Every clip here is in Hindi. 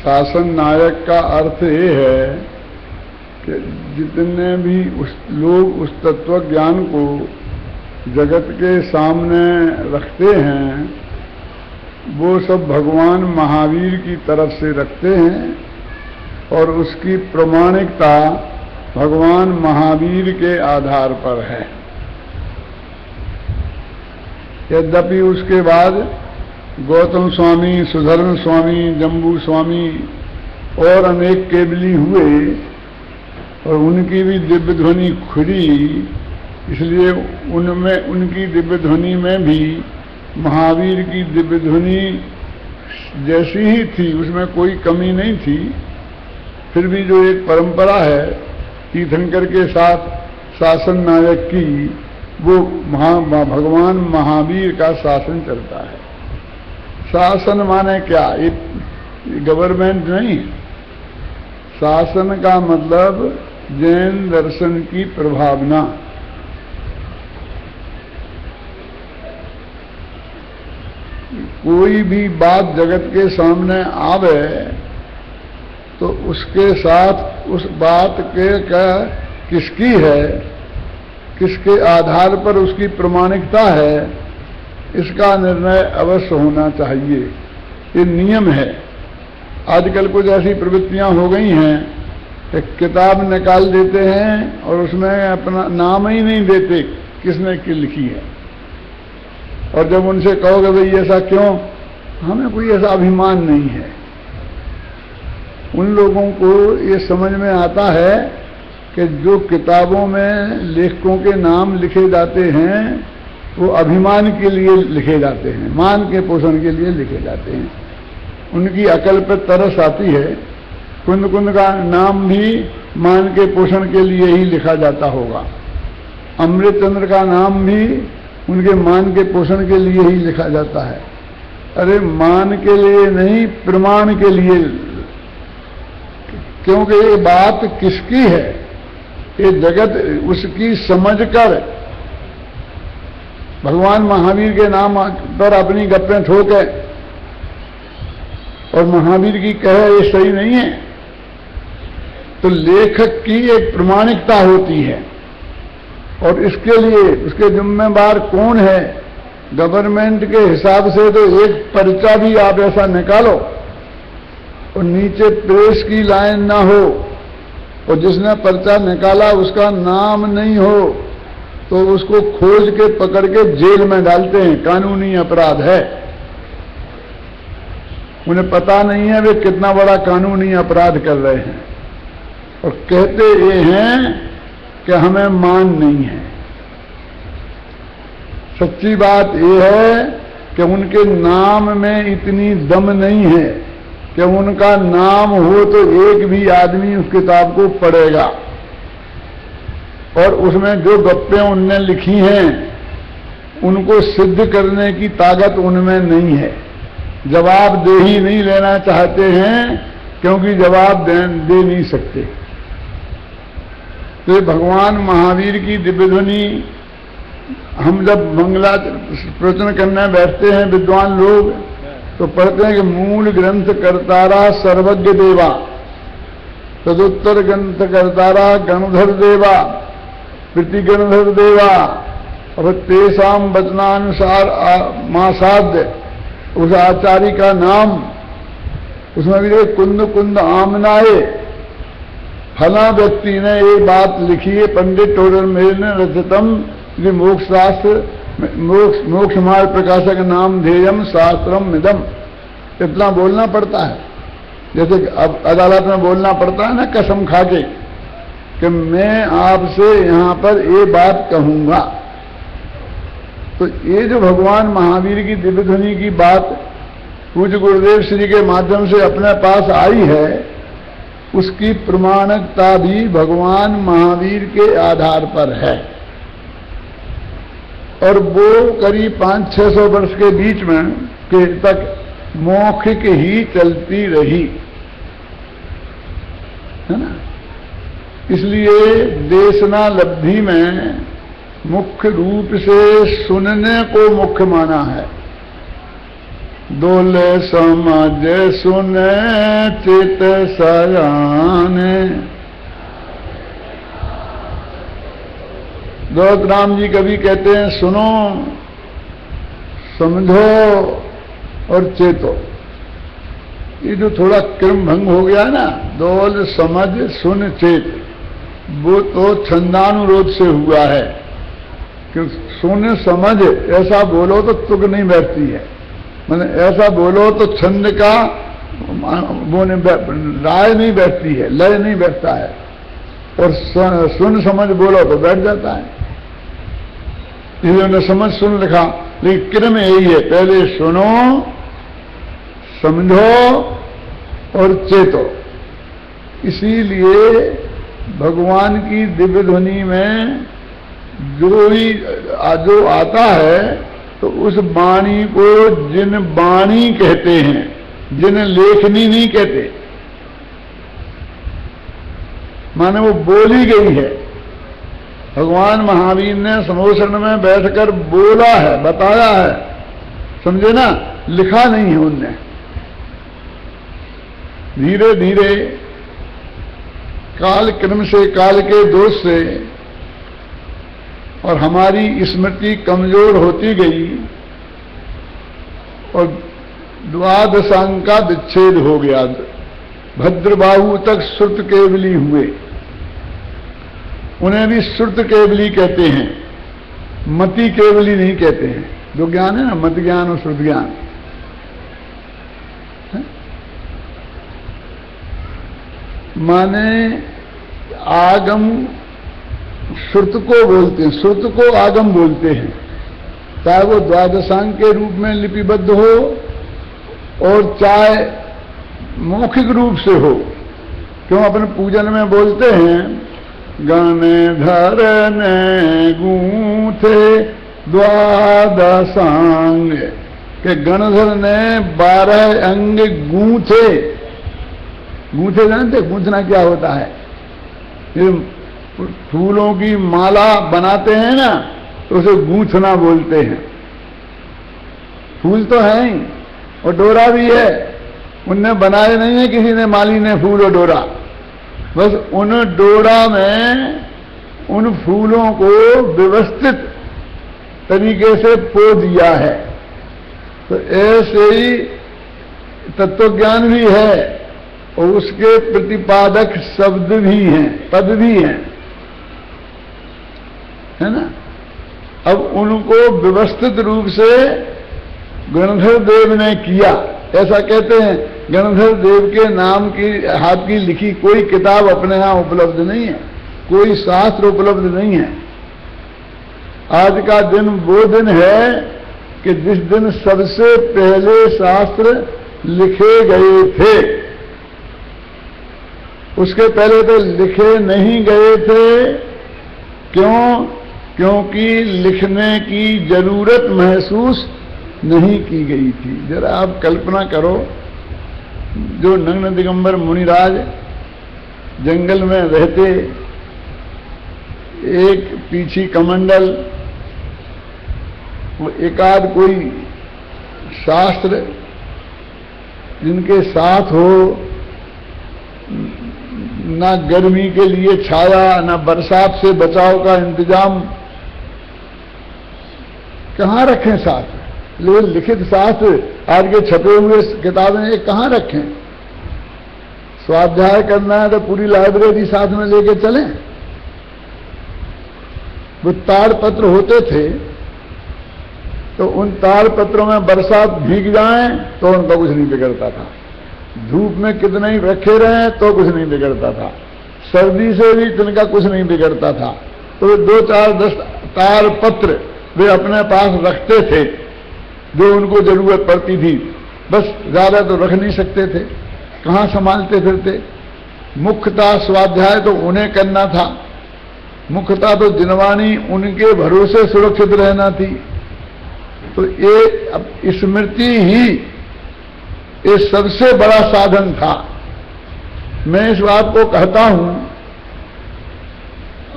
शासन नायक का अर्थ ये है कि जितने भी लोग उस तत्व ज्ञान को जगत के सामने रखते हैं वो सब भगवान महावीर की तरफ से रखते हैं और उसकी प्रमाणिकता भगवान महावीर के आधार पर है। यद्यपि उसके बाद गौतम स्वामी, सुधर्म स्वामी, जम्बू स्वामी और अनेक केवली हुए और उनकी भी दिव्य ध्वनि खुली, इसलिए उनमें उनकी दिव्य ध्वनि में भी महावीर की दिव्य ध्वनि जैसी ही थी, उसमें कोई कमी नहीं थी। फिर भी जो एक परंपरा है तीर्थंकर के साथ शासन नायक की, वो भगवान महावीर का शासन चलता है। शासन माने क्या? ये गवर्नमेंट नहीं। शासन का मतलब जैन दर्शन की प्रभावना। कोई भी बात जगत के सामने आवे तो उसके साथ उस बात के क्या किसकी है, किसके आधार पर उसकी प्रमाणिकता है, इसका निर्णय अवश्य होना चाहिए। ये नियम है। आजकल कुछ ऐसी प्रवृत्तियां हो गई हैं कि किताब निकाल देते हैं और उसमें अपना नाम ही नहीं देते किसने क्या लिखी है। और जब उनसे कहोगे भाई ऐसा क्यों, हमें कोई ऐसा अभिमान नहीं है। उन लोगों को ये समझ में आता है कि जो किताबों में लेखकों के नाम लिखे जाते हैं वो अभिमान के लिए लिखे जाते हैं, मान के पोषण के लिए लिखे जाते हैं। उनकी अकल पर तरस आती है। कुंद कुंद का नाम भी मान के पोषण के लिए ही लिखा जाता होगा। अमृतचंद्र का नाम भी उनके मान के पोषण के लिए ही लिखा जाता है। अरे मान के लिए नहीं, प्रमाण के लिए, क्योंकि ये बात किसकी है, ये जगत उसकी समझकर भगवान महावीर के नाम पर अपनी गप्पें ठोके और महावीर की कहे ये सही नहीं है, तो लेखक की एक प्रमाणिकता होती है और इसके लिए उसके जिम्मेदार कौन है? गवर्नमेंट के हिसाब से तो एक पर्चा भी आप ऐसा निकालो और नीचे प्रेस की लाइन ना हो और जिसने पर्चा निकाला उसका नाम नहीं हो तो उसको खोज के पकड़ के जेल में डालते हैं। कानूनी अपराध है। उन्हें पता नहीं है वे कितना बड़ा कानूनी अपराध कर रहे हैं और कहते ये हैं कि हमें मान नहीं है। सच्ची बात यह है कि उनके नाम में इतनी दम नहीं है कि उनका नाम हो तो एक भी आदमी उस किताब को पढ़ेगा और उसमें जो गप्पें उनने लिखी हैं उनको सिद्ध करने की ताकत उनमें नहीं है। जवाब दे ही नहीं लेना चाहते हैं क्योंकि जवाब दे नहीं सकते। तो भगवान महावीर की दिव्य ध्वनि हम जब मंगला प्रवचन करने बैठते हैं विद्वान लोग तो पढ़ते हैं कि मूल ग्रंथ कर्तारा सर्वज्ञ देवा, तदुत्तर ग्रंथ कर्तारा गणधर देवा, प्रीति गणधर देवा। अब तेसाम वचनानुसार मां साध्य, उस आचार्य का नाम उसमें भी कुंद कुंद आमनाए। फला व्यक्ति ने ये बात लिखी है, पंडित टोडर मेल ने रचितम मोक्ष शास्त्र मोक्ष मार्ग प्रकाशक नाम ध्येयम शास्त्रम मिदम। इतना बोलना पड़ता है, जैसे अब अदालत में बोलना पड़ता है ना कसम खाके कि मैं आपसे यहां पर ये बात कहूंगा। तो ये जो भगवान महावीर की दिव्य ध्वनि की बात पूज्य गुरुदेव श्री के माध्यम से अपने पास आई है, उसकी प्रमाणिकता भी भगवान महावीर के आधार पर है और वो करीब 500-600 वर्ष के बीच में के तक मौखिक ही चलती रही है ना। इसलिए देशना लब्धि में मुख्य रूप से सुनने को मुख्य माना है। दोले समझ सुने चित सयाने। द्रौपदी राम जी कभी कहते हैं सुनो, समझो और चेतो। ये जो थोड़ा क्रम भंग हो गया ना, दोल समझ सुन चेत, वो तो छंदानुरोध से हुआ है कि सुन समझ ऐसा बोलो तो तुक नहीं बैठती है, मैंने ऐसा बोलो तो छंद का वो राय नहीं बैठती है, लय नहीं बैठता है, और सुन समझ बोलो तो बैठ जाता है। इन्होंने समझ सुन लिखा, लेकिन क्रम यही है, पहले सुनो, समझो और चेतो। इसीलिए भगवान की दिव्य ध्वनि में जो आता है तो उस वाणी को जिन वाणी कहते हैं, जिन लेखनी नहीं कहते, माने वो बोली गई है। भगवान महावीर ने समोषण में बैठकर बोला है, बताया है, समझे ना, लिखा नहीं है उनने। धीरे धीरे काल क्रम से, काल के दोष से और हमारी स्मृति कमजोर होती गई और द्वादशांग का विच्छेद हो गया। भद्रबाहु तक श्रुत केवली हुए, उन्हें भी श्रुत केवली कहते हैं, मति केवली नहीं कहते हैं। जो ज्ञान है ना, मत ज्ञान और श्रुत ज्ञान, माने आगम श्रुत को बोलते हैं, श्रुत को आगम बोलते हैं, चाहे वो द्वादशांग के रूप में लिपिबद्ध हो और चाहे मौखिक रूप से हो। क्यों अपने पूजन में बोलते हैं, गणधर ने गूंथे द्वादशांग, के गणधर ने 12 अंग गूंथे। गूंथे जानते, गूंथना क्या होता है? ये फूलों की माला बनाते हैं ना, तो उसे गूंथना बोलते हैं। फूल तो है ही और डोरा भी है, उनने बनाए नहीं है किसी ने, माली ने, फूल और डोरा। बस उन डोरा में उन फूलों को व्यवस्थित तरीके से पो दिया है। तो ऐसे ही तत्वज्ञान भी है और उसके प्रतिपादक शब्द भी हैं, पद भी हैं, है ना। अब उनको व्यवस्थित रूप से गणधर देव ने किया। ऐसा कहते हैं, गणधर देव के नाम की हाथ की लिखी कोई किताब अपने यहां उपलब्ध नहीं है, कोई शास्त्र उपलब्ध नहीं है। आज का दिन वो दिन है कि जिस दिन सबसे पहले शास्त्र लिखे गए थे। उसके पहले तो लिखे नहीं गए थे। क्यों? क्योंकि लिखने की जरूरत महसूस नहीं की गई थी। जरा आप कल्पना करो, जो नग्न दिगंबर मुनिराज जंगल में रहते, एक पीछी कमंडल, वो एकाध कोई शास्त्र जिनके साथ हो, ना गर्मी के लिए छाया, ना बरसात से बचाव का इंतजाम, कहां रखें साथ? लेकिन लिखित शास्त्र आज के छपे हुए किताबें ये कहां रखें? स्वाध्याय करना है तो पूरी लाइब्रेरी साथ में लेके चलें। वो ताड़पत्र होते थे, तो उन ताड़पत्रों में बरसात भीग जाए तो उनका कुछ नहीं बिगड़ता था। धूप में कितने ही रखे रहे तो कुछ नहीं बिगड़ता था। सर्दी से भी तिनका कुछ नहीं बिगड़ता था। तो वे 2, 4, 10 ताड़पत्र वे अपने पास रखते थे जो उनको जरूरत पड़ती थी। बस ज्यादा तो रख नहीं सकते थे, कहां संभालते फिरते। मुख्यतः स्वाध्याय तो उन्हें करना था, मुख्यतः तो जिनवाणी उनके भरोसे सुरक्षित रहना थी। तो ये स्मृति ही ये सबसे बड़ा साधन था। मैं इस बात को कहता हूं,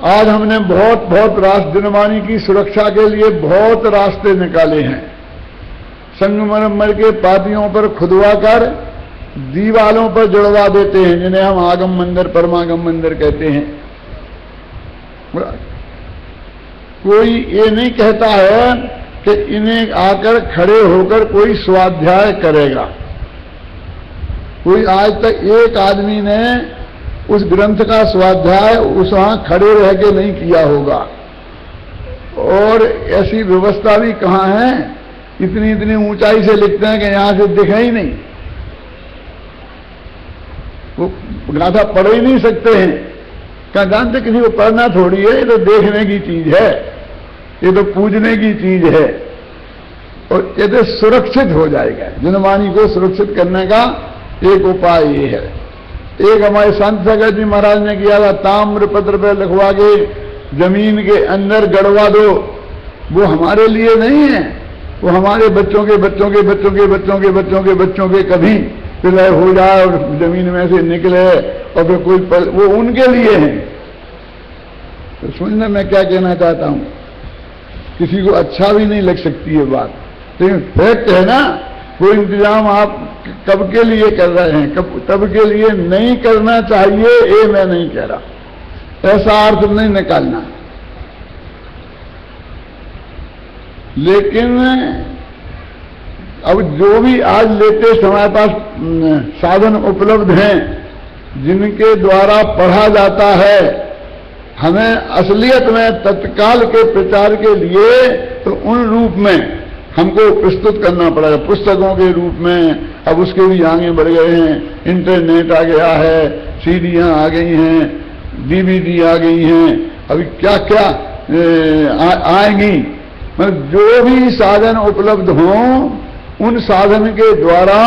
आज हमने बहुत बहुत दिनवाणी की सुरक्षा के लिए बहुत रास्ते निकाले हैं। संगमरमर के पातियों पर खुदवा कर दीवालों पर जुड़वा देते हैं, जिन्हें हम आगम मंदिर परमागम मंदिर कहते हैं। कोई ये नहीं कहता है कि इन्हें आकर खड़े होकर कोई स्वाध्याय करेगा। कोई आज तक एक आदमी ने उस ग्रंथ का स्वाध्याय उस वहां खड़े रह के नहीं किया होगा। और ऐसी व्यवस्था भी कहां है, इतनी इतनी ऊंचाई से लिखते हैं कि यहां से दिखा ही नहीं, वो गाथा पढ़ ही नहीं सकते हैं। क्या जानते किसी को पढ़ना थोड़ी है, ये तो देखने की चीज है, ये तो पूजने की चीज है। और ये तो सुरक्षित हो जाएगा। जनवाणी को सुरक्षित करने का एक उपाय ये है। एक हमारे संत सागर जी महाराज ने किया था, ताम्र पत्र पर लिखवा के जमीन के अंदर गड़वा दो। वो हमारे लिए नहीं है, वो हमारे बच्चों के बच्चों के बच्चों के बच्चों के बच्चों के बच्चों के कभी विलय हो जाए और जमीन में से निकले और फिर कोई वो उनके लिए है। तो सुनना मैं क्या कहना चाहता हूं, किसी को अच्छा भी नहीं लग सकती है बात, लेकिन फैक्ट है ना। वो इंतजाम आप कब के लिए कर रहे हैं, कब के लिए नहीं करना चाहिए, ये मैं नहीं कह रहा, ऐसा अर्थ नहीं निकालना। लेकिन अब जो भी आज लेटेस्ट हमारे पास साधन उपलब्ध हैं, जिनके द्वारा पढ़ा जाता है, हमें असलियत में तत्काल के प्रचार के लिए तो उन रूप में हमको प्रस्तुत करना पड़ेगा, पुस्तकों के रूप में। अब उसके भी आगे बढ़ गए हैं, इंटरनेट आ गया है, सीडियां आ गई हैं, डीवीडी आ गई हैं, अभी क्या क्या आएंगी। मतलब जो भी साधन उपलब्ध हों, उन साधन के द्वारा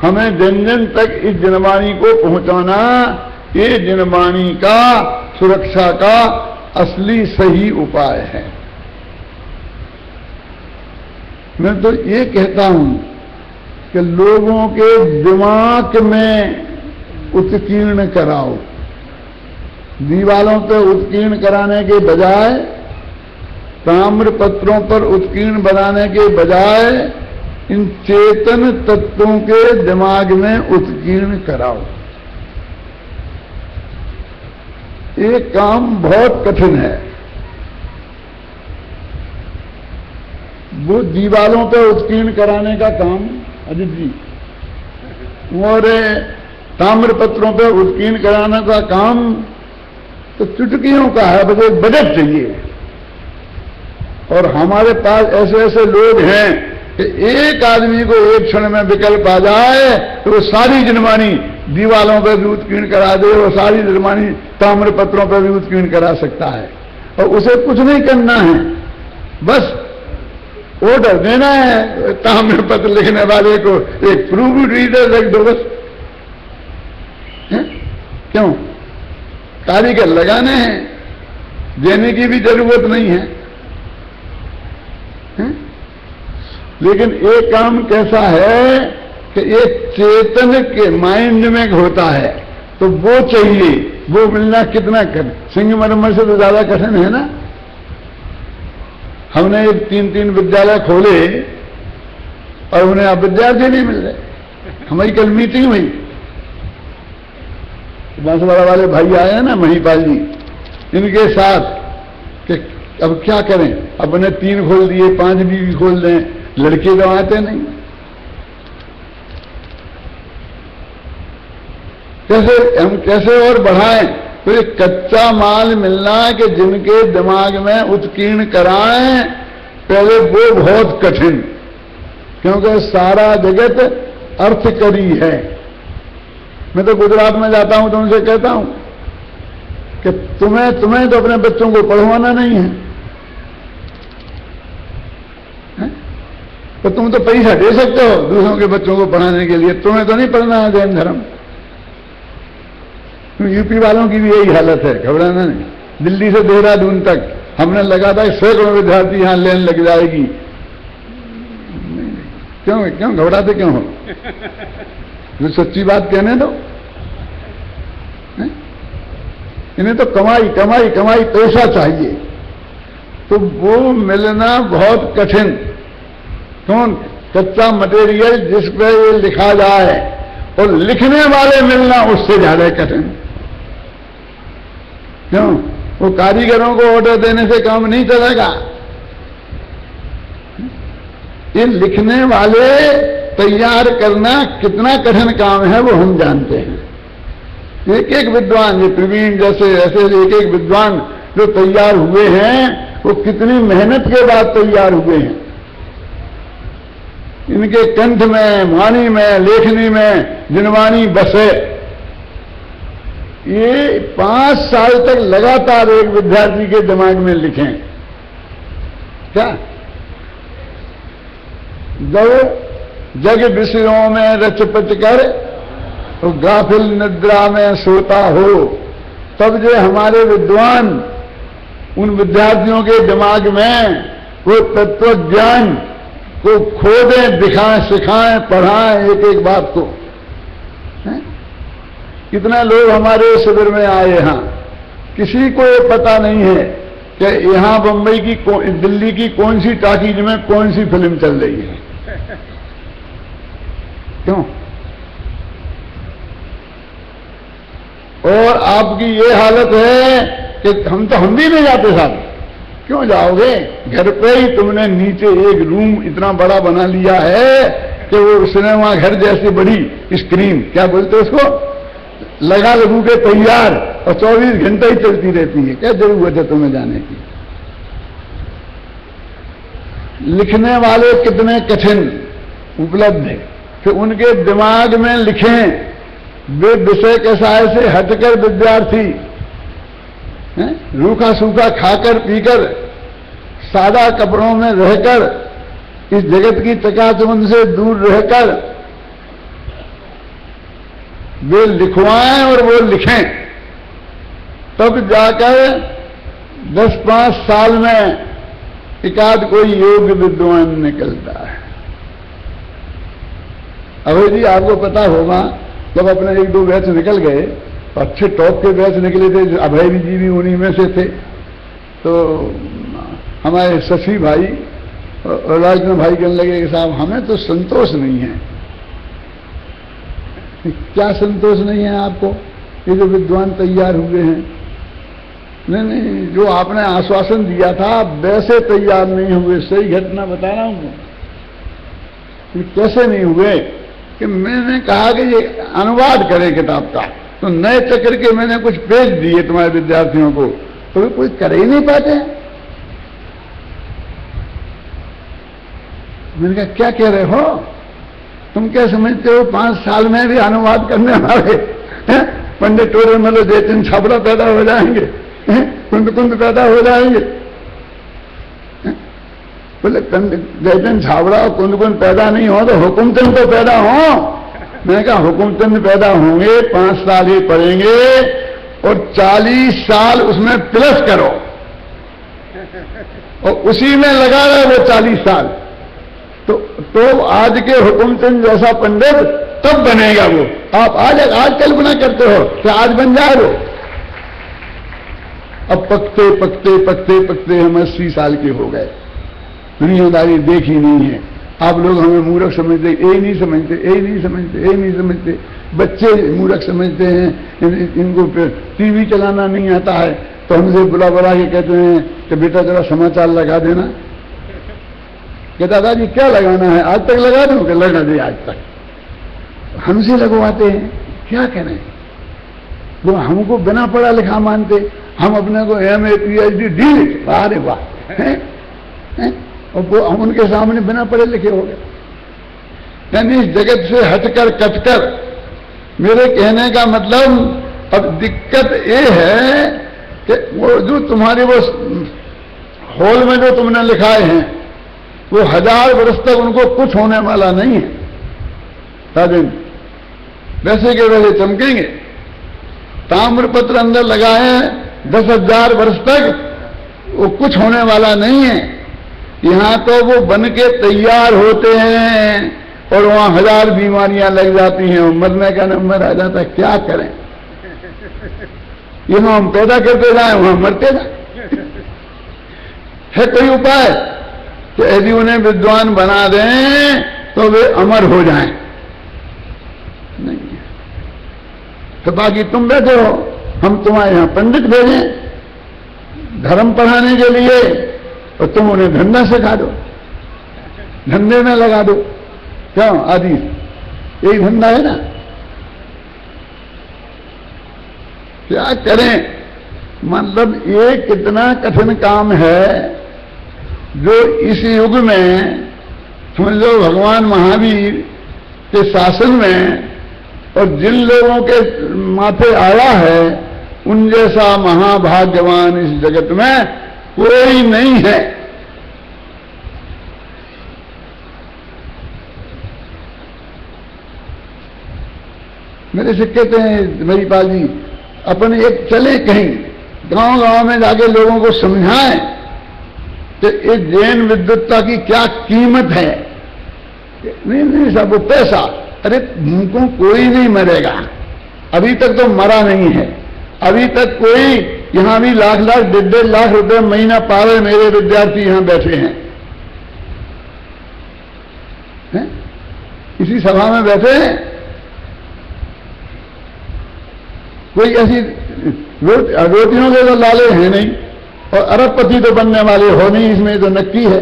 हमें जन जन तक इस जनवाणी को पहुंचाना, ये जनवाणी का सुरक्षा का असली सही उपाय है। मैं तो ये कहता हूं कि लोगों के दिमाग में उत्कीर्ण कराओ, दीवालों पर उत्कीर्ण कराने के बजाय, ताम्र पत्रों पर उत्कीर्ण बनाने के बजाय इन चेतन तत्वों के दिमाग में उत्कीर्ण कराओ। ये काम बहुत कठिन है। वो दीवालों पर उत्कीर्ण कराने का काम अजित जी, और ताम्र पत्रों पर उत्कीर्ण कराने का काम तो चुटकियों का है, बस एक बजट चाहिए। और हमारे पास ऐसे ऐसे लोग हैं कि एक आदमी को एक क्षण में विकल्प आ जाए तो वो सारी जनवाणी दीवालों पर भी उत्कीर्ण करा दे, और सारी जनवाणी ताम्र पत्रों पर भी उत्कीर्ण करा सकता है। और उसे कुछ नहीं करना है, बस ऑर्डर देना है ताम्र पत्र लिखने वाले को, एक प्रूफ रीडर रख दो बस। क्यों कारीगर लगाने हैं, देने की भी जरूरत नहीं है। लेकिन एक काम कैसा है कि एक चेतन के माइंड में होता है, तो वो चाहिए, वो मिलना कितना कठिन, संगमरमर से तो ज्यादा कठिन है ना। हमने एक 3-3 विद्यालय खोले और उन्हें अब विद्यार्थी नहीं मिल रहे। हमारी कल मीटिंग हुई, बांसवाड़ा वाले भाई आए ना महीपाल जी, इनके साथ कि अब क्या करें, अब उन्हें 3 खोल दिए, 5 भी खोल दें, लड़के तो आते नहीं। हम कैसे और बढ़ाएं? तो ये कच्चा माल मिलना कि जिनके दिमाग में उत्कीर्ण कराएं, पहले वो बहुत कठिन, क्योंकि सारा जगत अर्थकरी है। मैं तो गुजरात में जाता हूं तो उनसे कहता हूं कि तुम्हें तो अपने बच्चों को पढ़वाना नहीं है, तो तुम तो पैसा दे सकते हो दूसरों के बच्चों को पढ़ाने के लिए, तुम्हें तो नहीं पढ़ना है जैन धर्म। यूपी वालों की भी यही हालत है, घबराना नहीं। दिल्ली से देहरादून तक हमने लगा था सैकड़ों विद्यार्थी यहां लेन लग जाएगी। क्यों घबराते क्यों हो? जो सच्ची बात कहने दो। इन्हें तो कमाई कमाई कमाई पैसा चाहिए, तो वो मिलना बहुत कठिन। कौन कच्चा मटेरियल जिस पर ये लिखा जाए और लिखने वाले मिलना उससे ज्यादा कठिन। क्यों? वो कारीगरों को ऑर्डर देने से काम नहीं चलेगा। ये लिखने वाले तैयार करना कितना कठिन काम है वो हम जानते हैं। एक एक विद्वान, ये प्रवीण जैसे ऐसे एक एक विद्वान जो तैयार हुए हैं वो कितनी मेहनत के बाद तैयार हुए हैं। इनके कंठ में, वाणी में, लेखनी में जिनवाणी बसे। ये 5 साल तक लगातार एक विद्यार्थी के दिमाग में लिखें क्या? जब जग विषयों में रचपच कर तो गाफिल निद्रा में सोता हो, तब जो हमारे विद्वान उन विद्यार्थियों के दिमाग में वो तत्व ज्ञान को खोदें, दिखाएं, सिखाएं, पढ़ाएं एक एक बात को। कितने लोग हमारे शिविर में आए यहां, किसी को ये पता नहीं है कि यहां बंबई की दिल्ली की कौन सी टाकीज में कौन सी फिल्म चल रही है। क्यों? और आपकी ये हालत है कि हम भी नहीं जाते साहब। क्यों जाओगे? घर पे ही तुमने नीचे एक रूम इतना बड़ा बना लिया है कि वो सिनेमा घर जैसी बड़ी स्क्रीन, क्या बोलते उसको, लगा लगू के तैयार और 24 घंटे ही चलती रहती है। क्या जरूरत है तुम्हें जाने की? लिखने वाले कितने कठिन उपलब्ध है कि उनके दिमाग में लिखें। वे विषय के साय से हटकर विद्यार्थी रूखा सूखा खाकर पीकर सादा कपड़ों में रहकर इस जगत की चकाचौंध से दूर रहकर वे लिखवाएं और वो लिखें, तब जाकर 10-5 साल में एकाध कोई योग्य विद्वान निकलता है। अभय जी आपको पता होगा, जब अपने 1-2 बैच निकल गए, अच्छे टॉप के बैच निकले थे, अभय जी भी उन्हीं में से थे, तो हमारे शशि भाई और राजन भाई कहने लगे कि साहब हमें तो संतोष नहीं है। क्या संतोष नहीं है आपको? ये जो विद्वान तैयार हुए हैं, नहीं, जो आपने आश्वासन दिया था वैसे तैयार नहीं हुए। सही घटना बता रहा हूं। कैसे नहीं हुए कि मैंने कहा कि ये अनुवाद करें किताब का, तो नए चक्र के मैंने कुछ पेज दिए तुम्हारे विद्यार्थियों को, तो वे कोई कर ही नहीं पाते। मैंने कहा क्या कह रहे हो तुम? क्या समझते हो 5 साल में भी अनुवाद करने वाले पंडित टोरे मतलब जयचंद छाबड़ा पैदा हो जाएंगे, कुंद कुंद पैदा हो जाएंगे? बोले जयचंद छाबड़ा और कुंद कुंद पैदा नहीं हो तो हुकुमचंद तो पैदा हो। मैंने कहा हुकुमचंद पैदा होंगे, 5 साल ही पढ़ेंगे और 40 साल उसमें प्लस करो और उसी में लगा रहे वो 40 साल, तो आज के हुकुमचंद जैसा पंडित तब बनेगा वो। आप आज कल्पना करते हो कि आज बन जाए वो? अब पकते पकते पकते पकते हम 80 साल के हो गए, दुनियादारी देखी नहीं है। आप लोग हमें मूर्ख समझते, यही नहीं समझते, यही नहीं समझते, यही नहीं समझते। बच्चे मूर्ख समझते हैं, इनको टीवी चलाना नहीं आता है, तो हमसे बुला बुला के कहते हैं कि बेटा जरा समाचार लगा देना। कि दादाजी क्या लगाना है? आज तक लगा दूं? कि लगा दे आज तक। हमसे लगवाते हैं, क्या करें? वो हमको बिना पढ़ा लिखा मानते, हम अपने को MA PhD डी। अरे वाह, और वो हम उनके सामने बिना पढ़े लिखे हो गए। यानी इस जगत से हटकर कटकर, मेरे कहने का मतलब अब दिक्कत ये है कि वो जो तुम्हारे वो हॉल में जो तुमने लिखाए हैं वो 1000 वर्ष तक उनको कुछ होने वाला नहीं है। राजन वैसे के वैसे चमकेंगे। ताम्रपत्र अंदर लगाए 10,000 वर्ष तक वो कुछ होने वाला नहीं है। यहां तो वो बन के तैयार होते हैं और वहां 1000 बीमारियां लग जाती हैं और मरने का नंबर आ जाता है। क्या करें? यहां हम पैदा करते जाए, वहां मरते जाए। है कोई उपाय कि यदि उन्हें विद्वान बना दें तो वे अमर हो जाएं। नहीं, तो बाकी तुम बैठे हो, हम तुम्हारे यहां पंडित भेजें धर्म पढ़ाने के लिए, और तुम उन्हें धंधा सिखा दो, धंधे में लगा दो। क्यों आदि, यही धंधा है ना। क्या करें, मतलब ये कितना कठिन काम है जो इस युग में समझ लो भगवान महावीर के शासन में और जिन लोगों के माथे आया है उन जैसा महाभाग्यवान इस जगत में कोई नहीं है। मेरे से कहते हैं महीपाल जी, अपने एक चले कहीं गांव गांव में जाके लोगों को समझाएं कि इस जैन विद्वत्ता की क्या कीमत है। नहीं नहीं साहब, वो पैसा, अरे तुमको कोई नहीं मरेगा, अभी तक तो मरा नहीं है, अभी तक कोई, यहां भी लाख लाख 1.5 लाख रुपए महीना पा रहे मेरे विद्यार्थी यहां बैठे हैं, इसी सभा में बैठे हैं। कोई ऐसी रोटियों के तो लाले हैं नहीं, और अरबपति तो बनने वाले हो नहीं, इसमें तो नक्की है।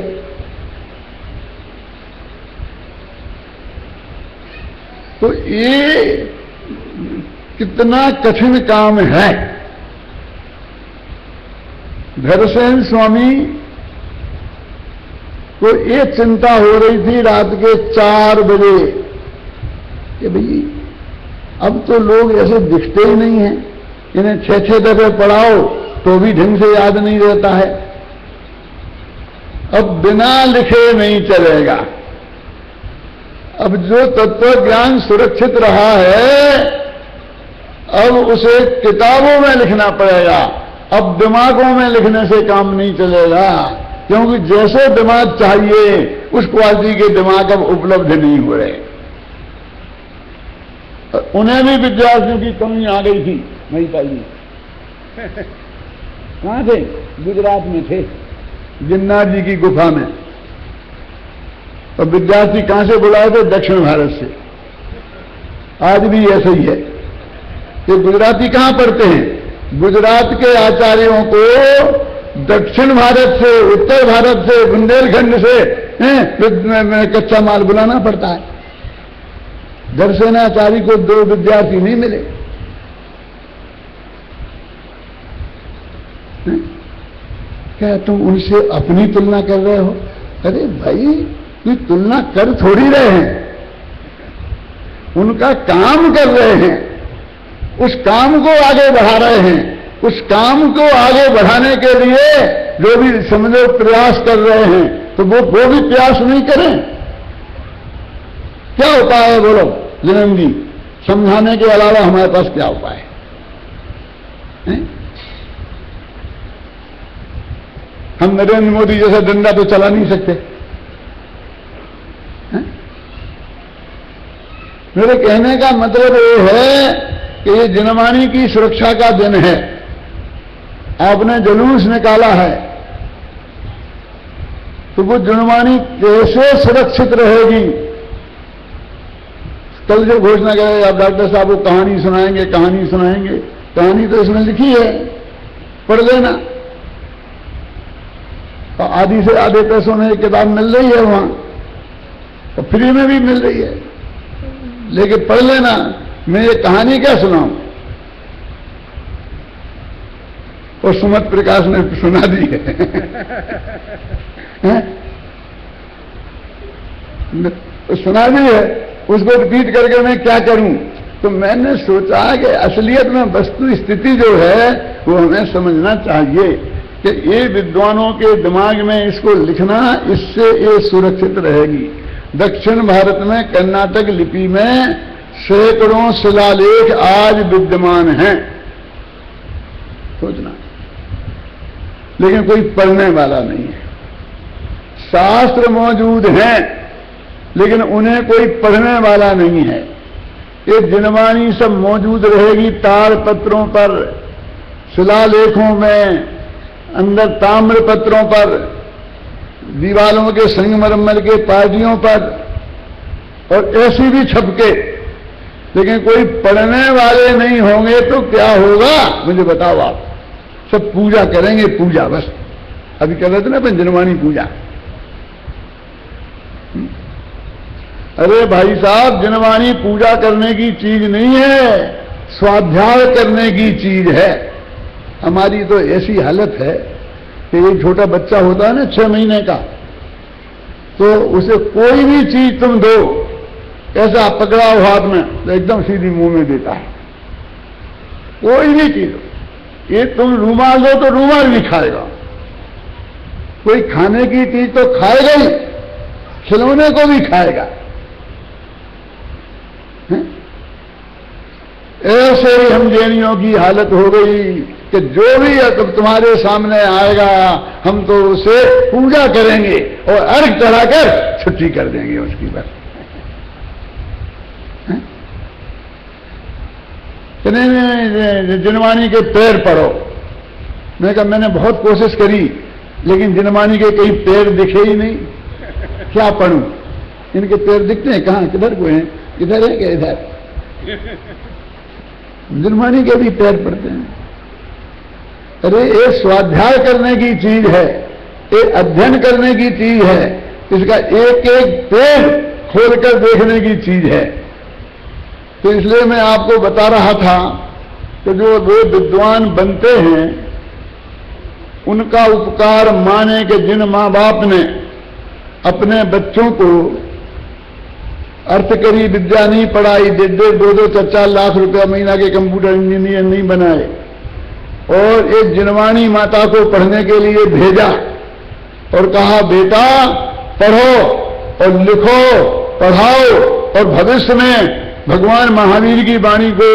तो ये कितना कठिन काम है। धरसेन स्वामी को ये चिंता हो रही थी रात के 4 बजे कि भाई अब तो लोग ऐसे दिखते ही नहीं हैं, इन्हें 6-6 दफे पढ़ाओ तो भी ढंग से याद नहीं रहता है, अब बिना लिखे नहीं चलेगा। अब जो तत्व ज्ञान सुरक्षित रहा है अब उसे किताबों में लिखना पड़ेगा, अब दिमागों में लिखने से काम नहीं चलेगा, क्योंकि जैसे दिमाग चाहिए उस क्वालिटी के दिमाग अब उपलब्ध नहीं हो रहे। उन्हें भी विद्यार्थियों की कमी आ गई थी। महीपाल जी कहां थे? गुजरात में थे, गिरनार जी की गुफा में। और विद्यार्थी कहां से बुलाए थे? दक्षिण भारत से। आज भी ऐसा ही है कि गुजराती कहां पढ़ते हैं? गुजरात के आचार्यों को दक्षिण भारत से, उत्तर भारत से, बुंदेलखंड से कच्चा माल बुलाना पड़ता है। दर्शनाचार्य को 2 विद्यार्थी नहीं मिले। क्या तुम उनसे अपनी तुलना कर रहे हो? अरे भाई कोई तुलना कर थोड़ी रहे हैं, उनका काम कर रहे हैं, उस काम को आगे बढ़ा रहे हैं, उस काम को आगे बढ़ाने के लिए जो भी समझो प्रयास कर रहे हैं, तो वो भी प्रयास नहीं करें। क्या उपाय है बोलो जनन जी? समझाने के अलावा हमारे पास क्या उपाय है? हम नरेंद्र मोदी जैसा डंडा तो चला नहीं सकते। मेरे कहने का मतलब ये है कि ये जनवाणी की सुरक्षा का दिन है, आपने जुलूस निकाला है, तो वो जनवाणी कैसे सुरक्षित रहेगी? कल जो घोषणा करे आप डॉक्टर साहब को कहानी सुनाएंगे, कहानी सुनाएंगे, कहानी तो इसमें लिखी है, पढ़ लेना। तो आधी से आधे पैसों में एक किताब मिल रही है वहां, और फ्री में भी मिल रही है, लेकिन पढ़ लेना। मैं ये कहानी क्या सुनाऊं? और सुमत प्रकाश ने सुना दी है, सुना दी है, उसको रिपीट करके मैं क्या करूं? तो मैंने सोचा कि असलियत में वस्तु स्थिति जो है वो हमें समझना चाहिए कि ये विद्वानों के दिमाग में इसको लिखना, इससे ये सुरक्षित रहेगी। दक्षिण भारत में कर्नाटक लिपि में सैकड़ों शिलालेख आज विद्यमान हैं, सोचना, लेकिन कोई पढ़ने वाला नहीं है। शास्त्र मौजूद हैं लेकिन उन्हें कोई पढ़ने वाला नहीं है। ये जनवाणी सब मौजूद रहेगी तार पत्रों पर, शिलालेखों में, अंदर ताम्र पत्रों पर, दीवालों के संगमरमर के पाटियों पर, और ऐसी भी छपके, लेकिन कोई पढ़ने वाले नहीं होंगे तो क्या होगा मुझे बताओ आप। सब पूजा करेंगे, पूजा बस। अभी कर रहे थे ना अपन जनवाणी पूजा। अरे भाई साहब, जनवाणी पूजा करने की चीज नहीं है, स्वाध्याय करने की चीज है। हमारी तो ऐसी हालत है कि एक छोटा बच्चा होता है ना 6 महीने का, तो उसे कोई भी चीज तुम दो, ऐसा पकड़ाओ हाथ में तो एकदम सीधी मुंह में देता है। कोई भी चीज, ये तुम रूमाल दो तो रूमाल भी खाएगा। कोई खाने की चीज तो खाएगा ही, खिलौने को भी खाएगा। ऐसे ही हम जैनियों की हालत हो गई कि जो भी अब तुम्हारे सामने आएगा हम तो उसे पूजा करेंगे और अर्घ चढ़ाकर छुट्टी कर देंगे उसकी बस। जनवाणी के पैर पढ़ो। मैंने कहा मैंने बहुत कोशिश करी, लेकिन जनवाणी के कई पैर दिखे ही नहीं, क्या पढ़ूं? इनके पैर दिखते हैं कहां, किधर को हैं? इधर है क्या? इधर जनवाणी के भी पैर पड़ते हैं। अरे ये स्वाध्याय करने की चीज है, ये अध्ययन करने की चीज है, इसका एक एक पैर खोलकर देखने की चीज है। तो इसलिए मैं आपको बता रहा था कि जो लोग विद्वान बनते हैं उनका उपकार माने कि जिन मां बाप ने अपने बच्चों को अर्थकरी विद्या नहीं पढ़ाई, 2-4 लाख रुपया महीना के कंप्यूटर इंजीनियर नहीं बनाए और एक जनवाणी माता को पढ़ने के लिए भेजा और कहा बेटा पढ़ो और लिखो, पढ़ाओ और भविष्य में भगवान महावीर की वाणी को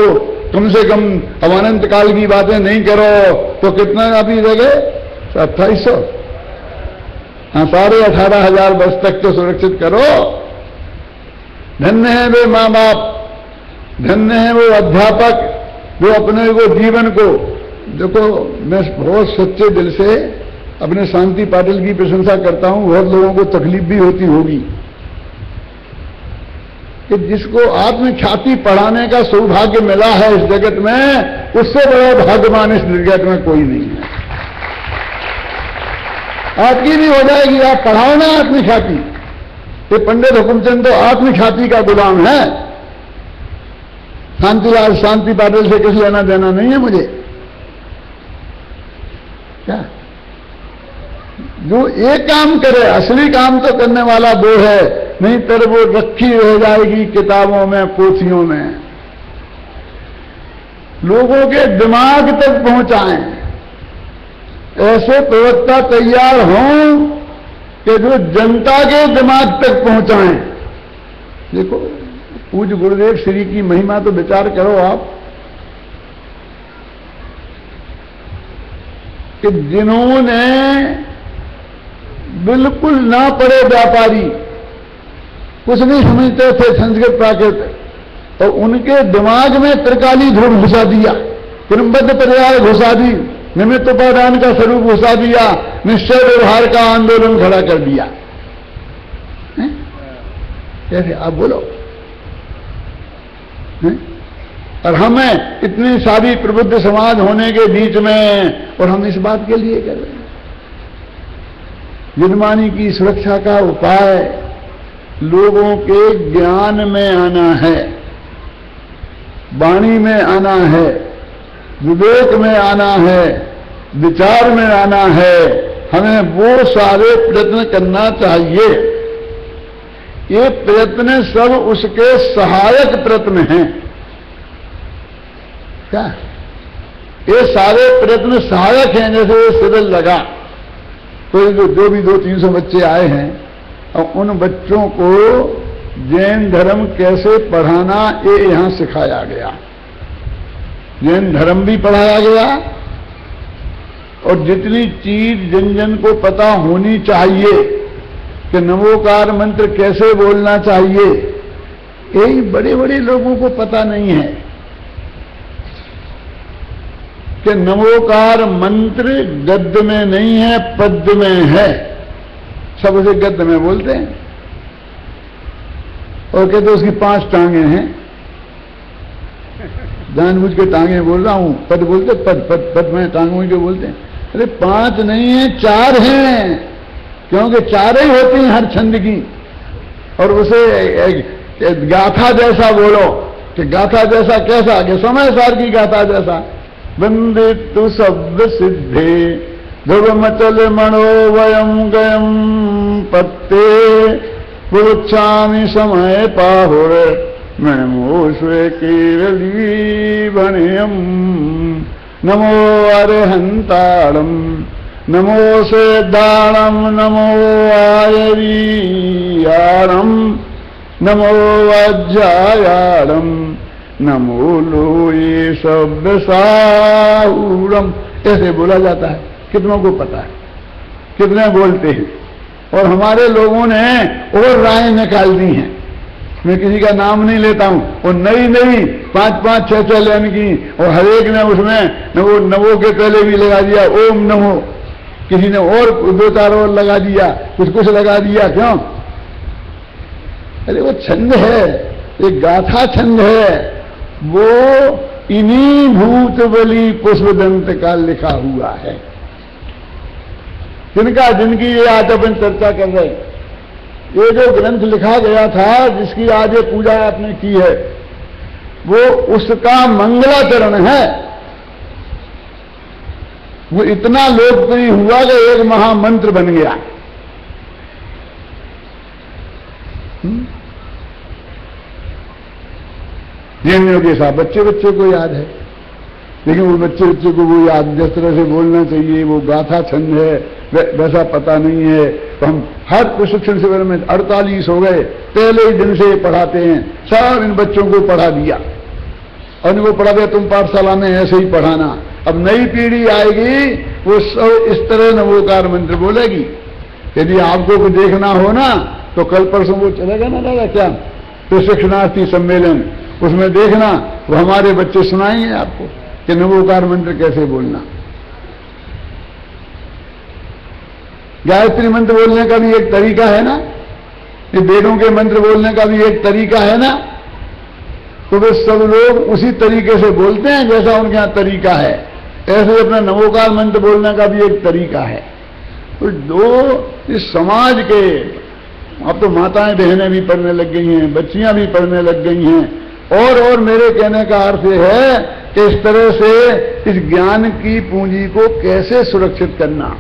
कम से कम अवानंत काल की बातें नहीं करो तो कितना अभी रह गए? 2800। हाँ, 18,500 वर्ष तक तो सुरक्षित करो। धन्य है वे मां बाप, धन्य है वो अध्यापक जो अपने को जीवन को, देखो मैं बहुत सच्चे दिल से अपने शांति पाटिल की प्रशंसा करता हूं। बहुत लोगों को तकलीफ भी होती होगी कि जिसको आत्मख्याति पढ़ाने का सौभाग्य मिला है इस जगत में, उससे बड़ा भाग्यवान इस जगत में कोई नहीं है। आपकी भी हो जाएगी, आप पढ़ाओ ना आत्मख्याति। ये पंडित हुकुमचंद तो आत्मख्याति का गुलाम है। शांतिलाल शांति पाटिल से किस लेना देना नहीं है मुझे। क्या जो एक काम करे, असली काम तो करने वाला वो है, नहीं तर वो रखी रह जाएगी किताबों में, पोथियों में। लोगों के दिमाग तक पहुंचाएं, ऐसे प्रवक्ता तैयार हों कि जो जनता के दिमाग तक पहुंचाएं। देखो पूज्य गुरुदेव श्री की महिमा तो विचार करो आप कि जिन्होंने बिल्कुल ना पढ़े व्यापारी, कुछ नहीं समझते थे संस्कृत प्राकृत, और उनके दिमाग में त्रिकाली ध्रुव घुसा दिया, क्रमबद्ध पर्याय घुसा दी, निमित्त उपादान का स्वरूप घुसा दिया, निश्चय व्यवहार का आंदोलन खड़ा कर दिया। कैसे आप बोलो? और हमें इतनी सारी प्रबुद्ध समाज होने के बीच में, और हम इस बात के लिए कर रहे हैं। जनवाणी की सुरक्षा का उपाय लोगों के ज्ञान में आना है, वाणी में आना है, विवेक में आना है, विचार में आना है। हमें वो सारे प्रयत्न करना चाहिए। ये प्रयत्न सब उसके सहायक प्रयत्न हैं। क्या ये सारे प्रयत्न सहायक हैं? जैसे शिविर लगा तो जो भी 200-300 बच्चे आए हैं और उन बच्चों को जैन धर्म कैसे पढ़ाना ये यहां सिखाया गया। जैन धर्म भी पढ़ाया गया और जितनी चीज जन जन को पता होनी चाहिए कि नमोकार मंत्र कैसे बोलना चाहिए, यही बड़े बड़े लोगों को पता नहीं है कि नमोकार मंत्र गद्य में नहीं है, पद्य में है। सब उसे गद्य में बोलते हैं। और कहते उसकी 5 टांगे हैं। जानबूझ के टांगे बोल रहा हूं, पद बोलते पद में टांगों के बोलते हैं। अरे 5 नहीं है, 4 हैं, क्योंकि 4 ही होती हैं हर छंद की। और उसे गाथा जैसा बोलो कि गाथा जैसा कैसा, कि समय सार की गाथा जैसा। वंदितु शब्द सिद्धे ध्रुव मचल मणो वयम गयम पत्ते पुरुच्छामि समय पाहुर नमो स्वे केवली वनयम नमो अरहंतारम नमो सेदाणम नमो आयरीयाणम नमो वज्रायाणम नमो लोये शब्द साहुरम। ऐसे बोला जाता है। कितनों को पता है, कितने बोलते हैं। और हमारे लोगों ने और राय निकाल दी हैं। मैं किसी का नाम नहीं लेता हूं। और नई 5-5, 6-6 लाइन की, और हर एक ने उसमें नवो के पहले भी लगा दिया ओम नमो, किसी ने और 2-4 और लगा दिया, कुछ लगा दिया। क्यों? अरे वो छंद है, एक गाथा छंद है, वो इन्हीं भूत बलि पुष्पदंत का लिखा हुआ है, जिनकी ये आज अपन चर्चा कर रहे हैं। ये जो ग्रंथ लिखा गया था, जिसकी आज ये पूजा आपने की है, वो उसका मंगलाचरण है। वो इतना लोकप्रिय हुआ कि एक महामंत्र बन गया। जिन के साथ बच्चे को याद है, लेकिन वो बच्चे को वो याद जिस तरह से बोलना चाहिए, वो गाथा छंद है, वैसा पता नहीं है। तो हम हर प्रशिक्षण शिविर में 48 हो गए, पहले ही दिन से पढ़ाते हैं। सब इन बच्चों को पढ़ा दिया और इनको पढ़ा दिया, तुम पाठशाला में ऐसे ही पढ़ाना। अब नई पीढ़ी आएगी, वो सब इस तरह नवोकार मंत्र बोलेगी। यदि आपको कुछ देखना हो ना, तो कल परसों वो चलेगा ना दादा क्या प्रशिक्षणार्थी सम्मेलन, उसमें देखना, वो हमारे बच्चे सुनाएंगे आपको कि नवोकार मंत्र कैसे बोलना। गायत्री मंत्र बोलने का भी एक तरीका है ना, ये वेदों के मंत्र बोलने का भी एक तरीका है ना। तो वे सब लोग उसी तरीके से बोलते हैं जैसा उनके यहां तरीका है। ऐसे अपना नवोकार मंत्र बोलने का भी एक तरीका है। तो दो इस समाज के, अब तो माताएं बहनें भी पढ़ने लग गई हैं, बच्चियां भी पढ़ने लग गई हैं। और मेरे कहने का अर्थ है कि इस तरह से इस ज्ञान की पूंजी को कैसे सुरक्षित करना।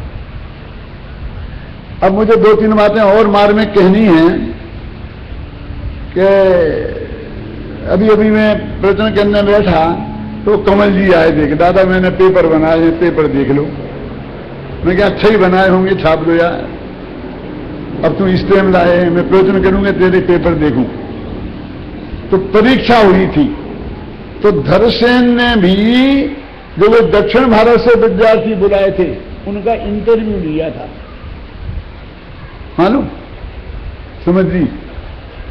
अब मुझे 2-3 बातें और मार में कहनी है कि अभी मैं प्रवचन करने बैठा तो कमल जी आए थे कि दादा मैंने पेपर बनाए हैं, पेपर देख लो। मैं क्या अच्छा ही बनाए होंगे, छाप दो यार। अब तुम इस टाइम लाए हैं, मैं प्रवचन करूंगा तेरे पेपर देखूं। तो परीक्षा हुई थी, तो धरसेन ने भी जो वे दक्षिण भारत से विद्यार्थी बुलाए थे, उनका इंटरव्यू लिया था। मालूम? समझ जी,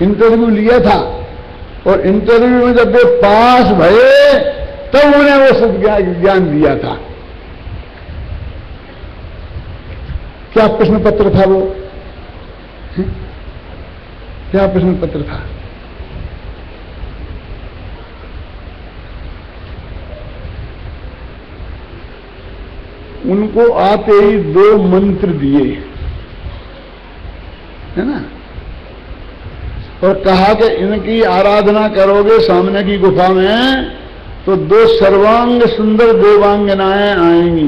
इंटरव्यू लिया था। और इंटरव्यू में जब वे पास भये तब उन्हें वो सब ज्ञान दिया था। क्या प्रश्न पत्र था वो? क्या प्रश्न पत्र था? उनको आते ही 2 मंत्र दिए, है ना, और कहा कि इनकी आराधना करोगे सामने की गुफा में तो 2 सर्वांग सुंदर देवांगनाएं आएंगी।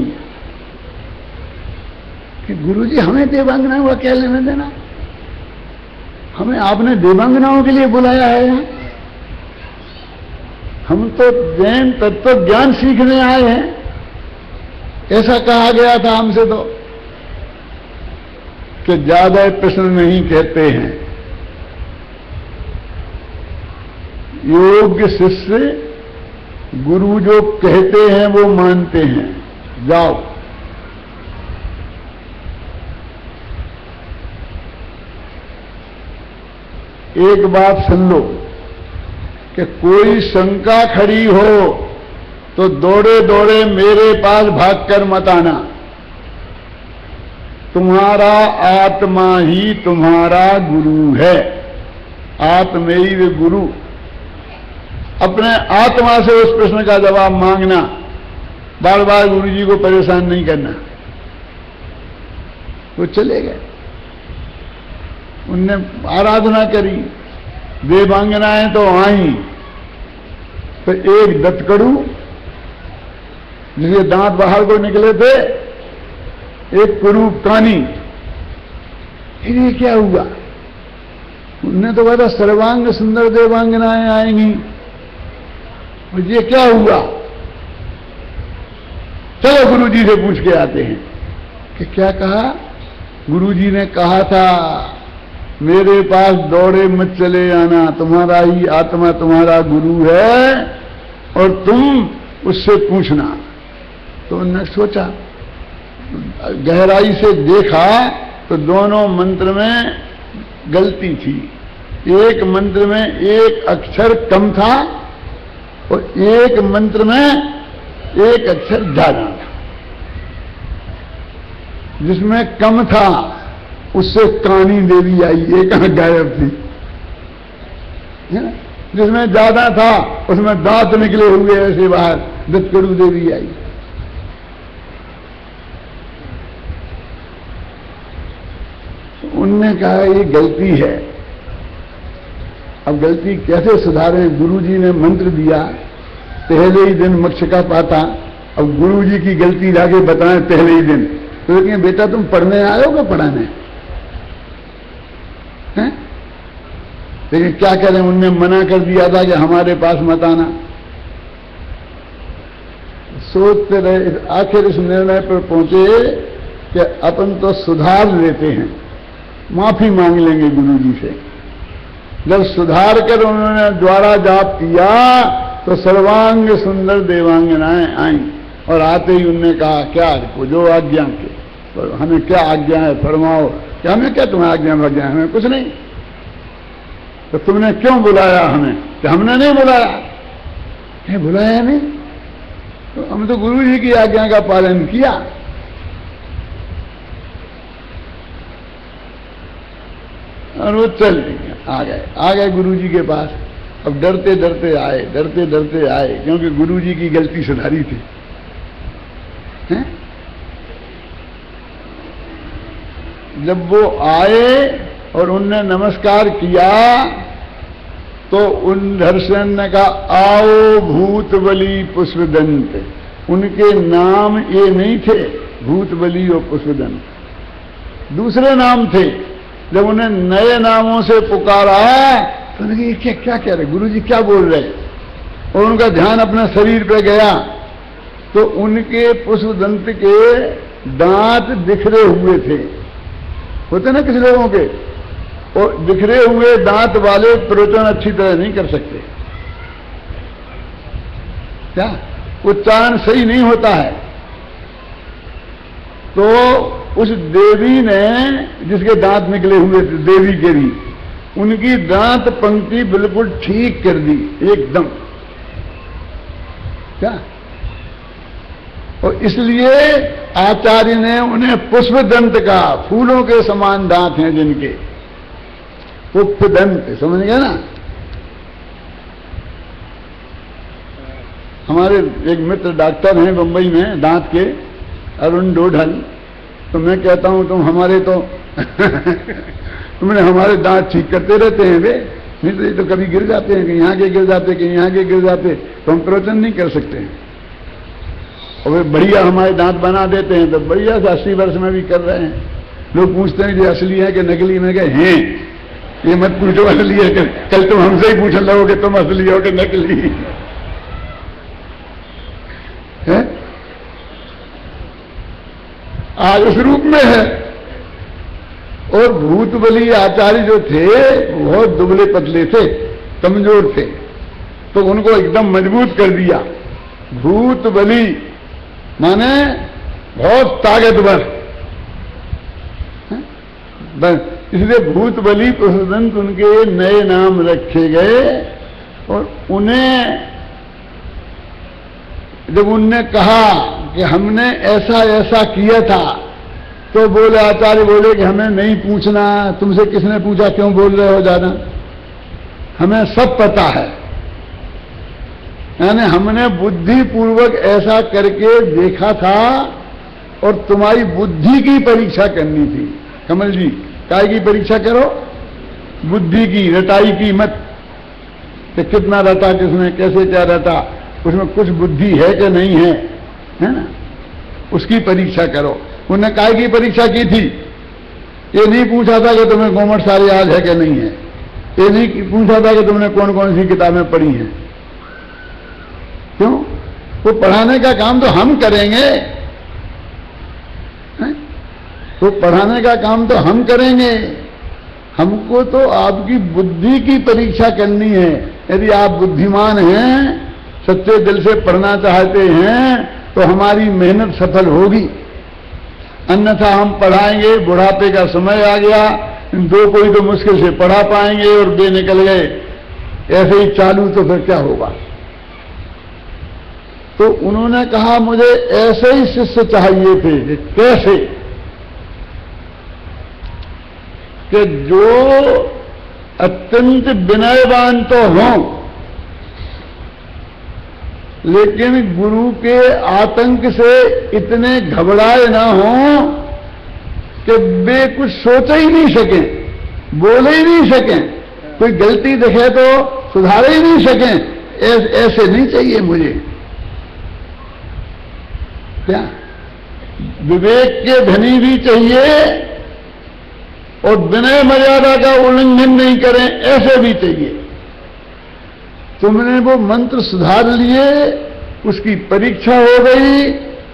कि गुरुजी हमें देवांगनाओं का क्या लेना देना? हमें आपने देवांगनाओं के लिए बुलाया है यहाँ? हम तो जैन तत्व ज्ञान सीखने आए हैं, ऐसा कहा गया था हमसे। तो कि ज्यादा प्रश्न नहीं कहते हैं, योग्य शिष्य गुरु जो कहते हैं वो मानते हैं। जाओ। एक बात सुन लो कि कोई शंका खड़ी हो तो दौड़े दौड़े मेरे पास भागकर मत आना। तुम्हारा आत्मा ही तुम्हारा गुरु है। आत्मैव गुरु, अपने आत्मा से उस प्रश्न का जवाब मांगना, बार बार गुरु जी को परेशान नहीं करना। वो चले गए, उनने आराधना करी, देवांगनाएं तो आई, तो एक दत्तकड़ू जिसके दांत बाहर को निकले थे, एक कुरूप कानी। फिर ये क्या हुआ? उनने तो कहा था सर्वांग सुंदर देवांगनाएं आएंगी, और ये क्या हुआ? चलो गुरु जी से पूछ के आते हैं कि क्या कहा। गुरु जी ने कहा था मेरे पास दौड़े मत चले आना, तुम्हारा ही आत्मा तुम्हारा गुरु है और तुम उससे पूछना। तो उन्होंने सोचा, गहराई से देखा तो दोनों मंत्र में गलती थी। एक मंत्र में एक अक्षर कम था और एक मंत्र में एक अक्षर ज्यादा था। जिसमें कम था उससे कानी देवी आई, ये कहां गायब थी। जिसमें ज्यादा था उसमें दांत निकले हुए ऐसे बाहर, दत्तकड़ू देवी आई। उनने कहा ये गलती है, अब गलती कैसे सुधारें? गुरुजी ने मंत्र दिया, पहले ही दिन मोक्ष का पाता, अब गुरुजी की गलती जाके बताएं पहले ही दिन। तो लेकिन बेटा तुम पढ़ने आए हो क्या पढ़ाने हैं? लेकिन क्या करें, उनने मना कर दिया था कि हमारे पास मत आना। सोचते रहे, आखिर इस निर्णय पर पहुंचे कि अपन तो सुधार लेते हैं, माफी मांग लेंगे गुरु जी से। जब सुधार कर उन्होंने द्वारा जाप किया तो सर्वांग सुंदर देवांगनाएं आई, और आते ही उन्होंने कहा क्या जो आज्ञा के, तो हमें क्या आज्ञा है फरमाओ। क्या हमें क्या तुम्हें आज्ञा आज्ञा, हमें कुछ नहीं। तो तुमने क्यों बुलाया हमें? कि हमने नहीं बुलाया। क्या बुलाया नहीं? तो हम तो गुरु जी की आज्ञा का पालन किया। और वो चल आ गए गुरु जी के पास। अब डरते डरते आए, क्योंकि गुरु जी की गलती सुधारी थी। हैं? जब वो आए और उनने नमस्कार किया तो उन दर्शन ने कहा आओ भूतबली पुष्पदंत। उनके नाम ये नहीं थे भूतबली और पुष्पदंत, दूसरे नाम थे। जब उन्हें नए नामों से पुकारा तो उन्हें ये क्या कह रहे, गुरु जी क्या बोल रहे, और उनका ध्यान अपना शरीर पे गया तो उनके पुष्पदंत के दांत बिखरे हुए थे। होते ना किसी लोगों के, और बिखरे हुए दांत वाले प्रवचन अच्छी तरह नहीं कर सकते। क्या उच्चारण सही नहीं होता है। तो उस देवी ने, जिसके दांत निकले हुए थे, देवी के भी, उनकी दांत पंक्ति बिल्कुल ठीक कर दी एकदम। क्या? और इसलिए आचार्य ने उन्हें पुष्पदंत का, फूलों के समान दांत हैं जिनके, पुष्पदंत, समझ गए ना। हमारे एक मित्र डॉक्टर हैं बंबई में दांत के, अरुण डोढल। तो मैं कहता हूं तुम हमारे तो तुमने हमारे दांत ठीक करते रहते हैं वे, नहीं तो ये तो कभी गिर जाते हैं, कहीं यहाँ के गिर जाते, कहीं यहाँ के गिर जाते, तो हम प्रवचन नहीं कर सकते हैं। और वे बढ़िया हमारे दांत बना देते हैं, तो बढ़िया से 80 वर्ष में भी कर रहे हैं। लोग पूछते हैं कि असली है कि नकली, में कहे हैं, ये मत पूछो असली है, कल तुम हमसे ही पूछ लो कि तुम असली हो कि नकली है। आज उस रूप में है। और भूतबली आचार्य जो थे बहुत दुबले पतले थे, कमजोर थे, तो उनको एकदम मजबूत कर दिया। भूतबली माने बहुत ताकतवर, इसलिए भूतबली पुष्पदंत उनके नए नाम रखे गए। और उन्हें जब उनने कहा कि हमने ऐसा ऐसा किया था, तो बोले, आचार्य बोले कि हमें नहीं पूछना, तुमसे किसने पूछा, क्यों बोल रहे हो ज्यादा? हमें सब पता है। यानी हमने बुद्धि पूर्वक ऐसा करके देखा था और तुम्हारी बुद्धि की परीक्षा करनी थी। कमल जी, काय की परीक्षा करो? बुद्धि की, रटाई की मत कि कितना रटा किसने, कैसे क्या रटा, उसमें कुछ बुद्धि है कि नहीं है ना, उसकी परीक्षा करो। उन्होंने काय की परीक्षा की थी? ये नहीं पूछा था कि तुम्हें गोमट सारे याद है कि नहीं है, ये नहीं पूछा था कि तुमने कौन कौन सी किताबें पढ़ी हैं। क्यों? वो पढ़ाने का काम तो हम करेंगे, वो पढ़ाने का काम तो हम करेंगे। हमको तो आपकी बुद्धि की परीक्षा करनी है। यदि आप बुद्धिमान हैं, सच्चे दिल से पढ़ना चाहते हैं, तो हमारी मेहनत सफल होगी। अन्यथा हम पढ़ाएंगे, बुढ़ापे का समय आ गया, दो कोई तो मुश्किल से पढ़ा पाएंगे और बे निकल गए, ऐसे ही चालू तो फिर क्या होगा। तो उन्होंने कहा मुझे ऐसे ही शिष्य चाहिए थे। कैसे? कि जो अत्यंत विनयवान तो हों, लेकिन गुरु के आतंक से इतने घबराए ना हों कि वे कुछ सोच ही नहीं सकें, बोल ही नहीं सकें, कोई गलती दिखे तो सुधार ही नहीं सकें। ऐसे नहीं चाहिए मुझे। क्या? विवेक के धनी भी चाहिए और विनय मर्यादा का उल्लंघन नहीं करें, ऐसे भी चाहिए। तुमने वो मंत्र सुधार लिए, उसकी परीक्षा हो गई,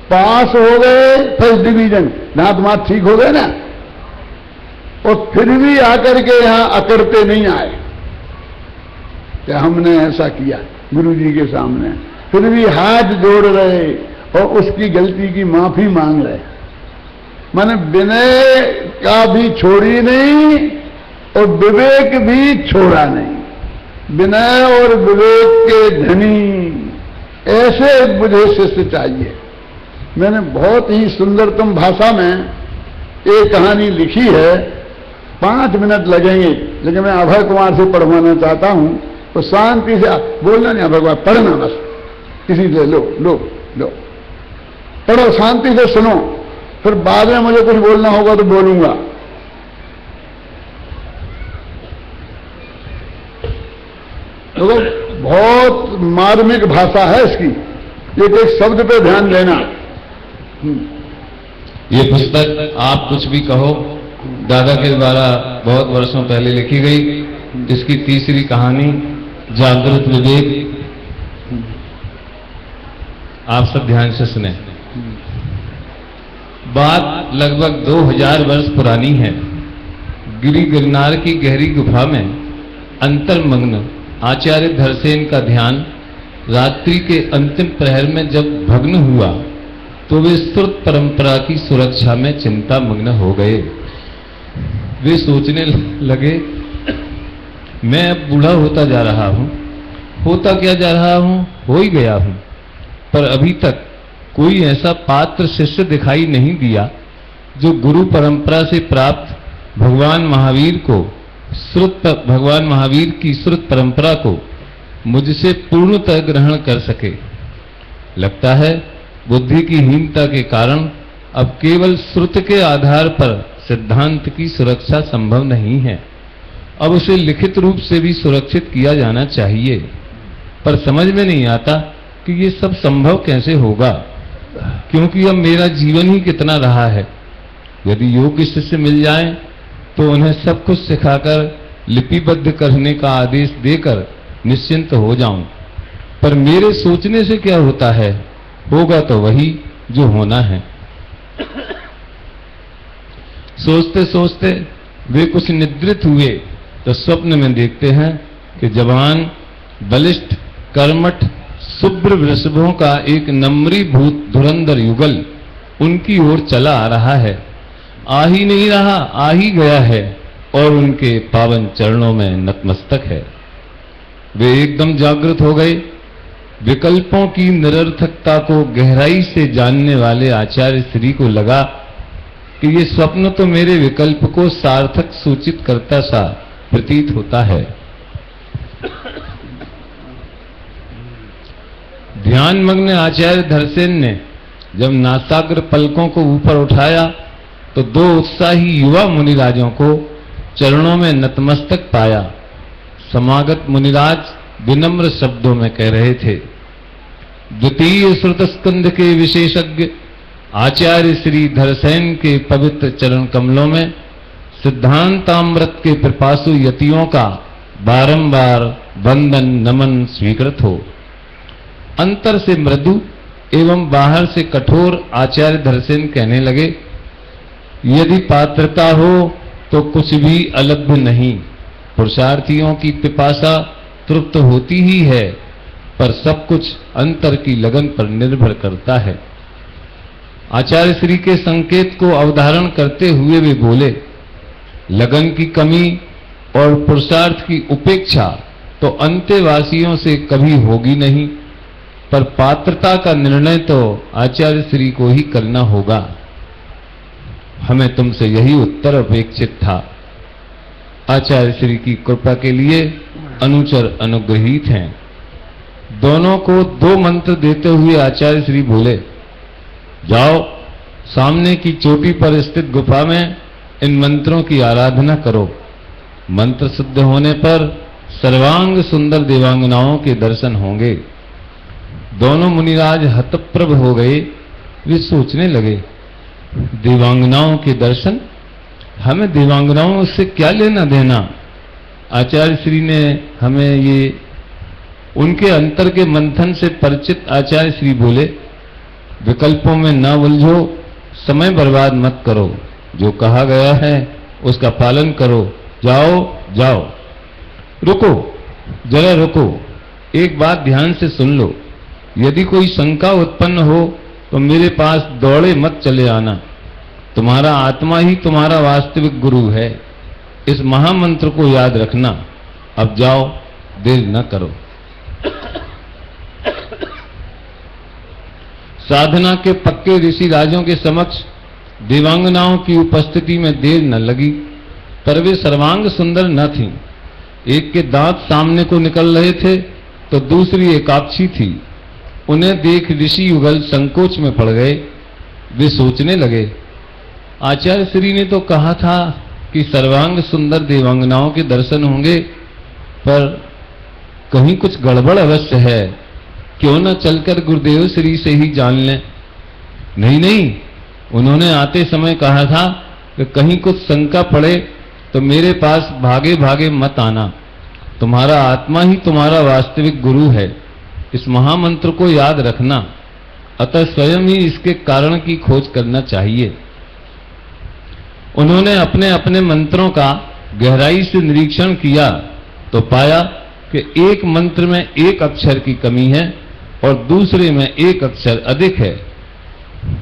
पास हो गए, फर्स्ट डिवीजन, दांत मात ठीक हो गए ना, और फिर भी आकर के यहां अकड़ते नहीं आए कि हमने ऐसा किया गुरु जी के सामने। फिर भी हाथ जोड़ रहे और उसकी गलती की माफी मांग रहे। माने विनय का भी छोड़ी नहीं और विवेक भी छोड़ा नहीं। विनय और विवेक के धनी ऐसे मुझे शिष्य चाहिए। मैंने बहुत ही सुंदरतम भाषा में एक कहानी लिखी है, 5 मिनट लगेंगे, लेकिन मैं अभय कुमार से पढ़वाना चाहता हूं। तो शांति से बोलना नहीं, अभय कुमार पढ़ना बस, किसी से लो लो लो पढ़ो, शांति से सुनो, फिर बाद में मुझे कुछ बोलना होगा तो बोलूंगा। तो बहुत मार्मिक भाषा है इसकी, एक एक शब्द पे ध्यान देना। ये पुस्तक आप कुछ भी कहो दादा के द्वारा बहुत वर्षों पहले लिखी गई। इसकी तीसरी कहानी जागृत विवेक, आप सब ध्यान से सुने। बात लगभग 2000 वर्ष पुरानी है। गिरनार की गहरी गुफा में अंतर्मग्न आचार्य धरसेन का ध्यान रात्रि के अंतिम प्रहर में जब भग्न हुआ तो वे श्रुत परंपरा की सुरक्षा में चिंता मग्न हो गए। वे सोचने लगे, मैं अब बूढ़ा होता जा रहा हूं, होता क्या जा रहा हूं, हो ही गया हूं, पर अभी तक कोई ऐसा पात्र शिष्य दिखाई नहीं दिया जो गुरु परंपरा से प्राप्त भगवान महावीर की श्रुत परंपरा को मुझसे पूर्णतः ग्रहण कर सके। लगता है बुद्धि की हीनता के कारण अब केवल श्रुत के आधार पर सिद्धांत की सुरक्षा संभव नहीं है। अब उसे लिखित रूप से भी सुरक्षित किया जाना चाहिए, पर समझ में नहीं आता कि ये सब संभव कैसे होगा, क्योंकि अब मेरा जीवन ही कितना रहा है। यदि योग्य शिष्य मिल जाएं तो उन्हें सब कुछ सिखाकर लिपिबद्ध करने का आदेश देकर निश्चिंत हो जाऊं, पर मेरे सोचने से क्या होता है, होगा तो वही जो होना है। सोचते सोचते वे कुछ निद्रित हुए तो स्वप्न में देखते हैं कि जवान बलिष्ठ कर्मठ शुभ्र वृषभों का एक नम्रीभूत धुरंधर युगल उनकी ओर चला आ रहा है। आ ही नहीं रहा, आ ही गया है और उनके पावन चरणों में नतमस्तक है। वे एकदम जागृत हो गए। विकल्पों की निरर्थकता को गहराई से जानने वाले आचार्य श्री को लगा कि ये स्वप्न तो मेरे विकल्प को सार्थक सूचित करता सा प्रतीत होता है। ध्यानमग्न आचार्य धरसेन ने जब नासाग्र पलकों को ऊपर उठाया तो दो उत्साही युवा मुनिराजों को चरणों में नतमस्तक पाया। समागत मुनिराज विनम्र शब्दों में कह रहे थे, द्वितीय श्रुत स्कंद के विशेषज्ञ आचार्य श्री धरसेन के पवित्र चरण कमलों में सिद्धांतामृत के पिपासु यतियों का बारंबार वंदन नमन स्वीकृत हो। अंतर से मृदु एवं बाहर से कठोर आचार्य धरसेन कहने लगे, यदि पात्रता हो तो कुछ भी अलभ्य नहीं। पुरुषार्थियों की पिपासा तृप्त होती ही है, पर सब कुछ अंतर की लगन पर निर्भर करता है। आचार्य श्री के संकेत को अवधारण करते हुए वे बोले, लगन की कमी और पुरुषार्थ की उपेक्षा तो अंत्यवासियों से कभी होगी नहीं, पर पात्रता का निर्णय तो आचार्य श्री को ही करना होगा। हमें तुमसे यही उत्तर अपेक्षित था। आचार्य श्री की कृपा के लिए अनुचर अनुग्रहित हैं। दोनों को दो मंत्र देते हुए आचार्य श्री बोले, जाओ सामने की चोटी पर स्थित गुफा में इन मंत्रों की आराधना करो। मंत्र सिद्ध होने पर सर्वांग सुंदर देवांगनाओं के दर्शन होंगे। दोनों मुनिराज हतप्रभ हो गए। वे सोचने लगे, देवांगनाओं के दर्शन, हमें देवांगनाओं से क्या लेना देना। आचार्य श्री ने हमें ये उनके अंतर के मंथन से परिचित आचार्य श्री बोले, विकल्पों में न उलझो, समय बर्बाद मत करो, जो कहा गया है उसका पालन करो। जाओ जाओ। रुको, जरा रुको, एक बात ध्यान से सुन लो। यदि कोई शंका उत्पन्न हो तो मेरे पास दौड़े मत चले आना। तुम्हारा आत्मा ही तुम्हारा वास्तविक गुरु है। इस महामंत्र को याद रखना। अब जाओ, देर न करो। साधना के पक्के ऋषि राजों के समक्ष देवांगनाओं की उपस्थिति में देर न लगी, पर वे सर्वांग सुंदर न थीं। एक के दांत सामने को निकल रहे थे तो दूसरी एकाक्षी थी। उन्हें देख ऋषि युगल संकोच में पड़ गए। वे सोचने लगे, आचार्य श्री ने तो कहा था कि सर्वांग सुंदर देवांगनाओं के दर्शन होंगे, पर कहीं कुछ गड़बड़ अवश्य है। क्यों न चलकर गुरुदेव श्री से ही जान लें। नहीं नहीं, उन्होंने आते समय कहा था कि कहीं कुछ शंका पड़े तो मेरे पास भागे भागे मत आना। तुम्हारा आत्मा ही तुम्हारा वास्तविक गुरु है। इस महामंत्र को याद रखना, अतः स्वयं ही इसके कारण की खोज करना चाहिए। उन्होंने अपने अपने मंत्रों का गहराई से निरीक्षण किया तो पाया कि एक मंत्र में एक अक्षर की कमी है और दूसरे में एक अक्षर अधिक है।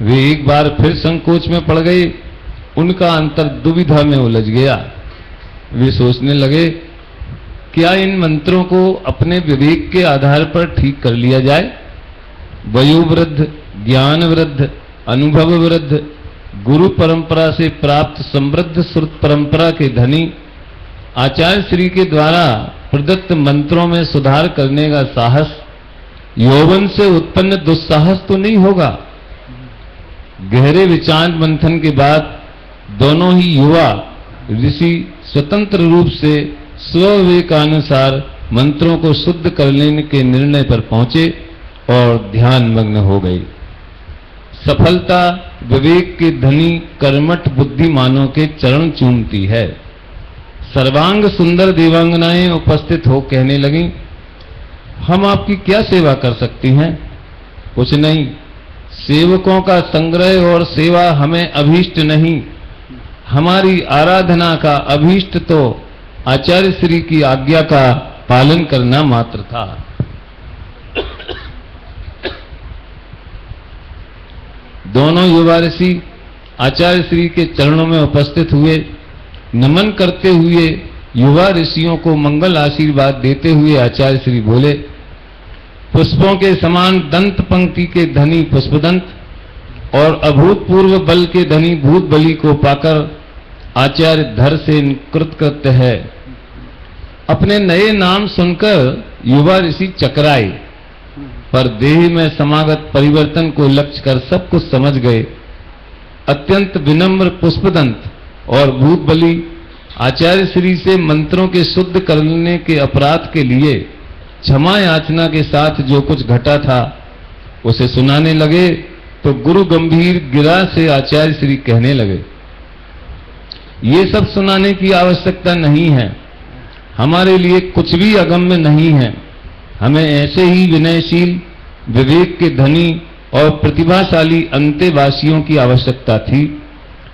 वे एक बार फिर संकोच में पड़ गए। उनका अंतर दुविधा में उलझ गया। वे सोचने लगे, क्या इन मंत्रों को अपने विवेक के आधार पर ठीक कर लिया जाए। वयोवृद्ध, ज्ञान वृद्ध, अनुभव वृद्ध, गुरु परंपरा से प्राप्त समृद्ध श्रुत परंपरा के धनी आचार्य श्री के द्वारा प्रदत्त मंत्रों में सुधार करने का साहस यौवन से उत्पन्न दुस्साहस तो नहीं होगा। गहरे विचार मंथन के बाद दोनों ही युवा ऋषि स्वतंत्र रूप से स्वविवेकानुसार मंत्रों को शुद्ध करने के निर्णय पर पहुंचे और ध्यान मग्न हो गए। सफलता विवेक के धनी कर्मठ बुद्धिमानों के चरण चूमती है। सर्वांग सुंदर देवांगनाएं उपस्थित हो कहने लगी, हम आपकी क्या सेवा कर सकती हैं। कुछ नहीं, सेवकों का संग्रह और सेवा हमें अभीष्ट नहीं। हमारी आराधना का अभीष्ट तो आचार्य श्री की आज्ञा का पालन करना मात्र था। दोनों युवा ऋषि आचार्य श्री के चरणों में उपस्थित हुए। नमन करते हुए युवा ऋषियों को मंगल आशीर्वाद देते हुए आचार्य श्री बोले, पुष्पों के समान दंत पंक्ति के धनी पुष्पदंत और अभूतपूर्व बल के धनी भूत बलि को पाकर आचार्य धरसेन कृतकृत्य है। अपने नए नाम सुनकर युवा ऋषि चकराए, पर देह में समागत परिवर्तन को लक्ष्य कर सब कुछ समझ गए। अत्यंत विनम्र पुष्पदंत और भूतबली आचार्य श्री से मंत्रों के शुद्ध करने के अपराध के लिए क्षमा याचना के साथ जो कुछ घटा था उसे सुनाने लगे तो गुरु गंभीर गिरा से आचार्य श्री कहने लगे, ये सब सुनाने की आवश्यकता नहीं है, हमारे लिए कुछ भी अगम्य नहीं है। हमें ऐसे ही विनयशील, विवेक के धनी और प्रतिभाशाली अंतेवासियों की आवश्यकता थी,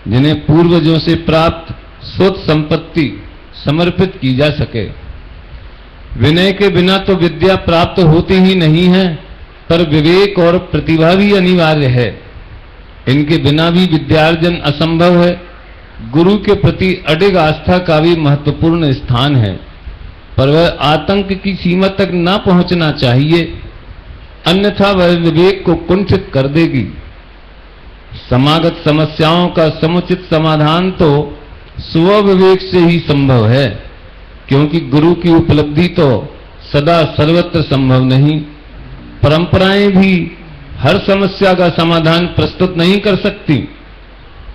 जिन्हें पूर्वजों से प्राप्त स्वत संपत्ति समर्पित की जा सके। विनय के बिना तो विद्या प्राप्त होती ही नहीं है, पर विवेक और प्रतिभा भी अनिवार्य है। इनके बिना भी विद्यार्जन असंभव है। गुरु के प्रति अडिग आस्था का भी महत्वपूर्ण स्थान है, पर वह आतंक की सीमा तक न पहुंचना चाहिए, अन्यथा वह विवेक को कुंठित कर देगी। समागत समस्याओं का समुचित समाधान तो स्वविवेक से ही संभव है, क्योंकि गुरु की उपलब्धि तो सदा सर्वत्र संभव नहीं। परंपराएं भी हर समस्या का समाधान प्रस्तुत नहीं कर सकती,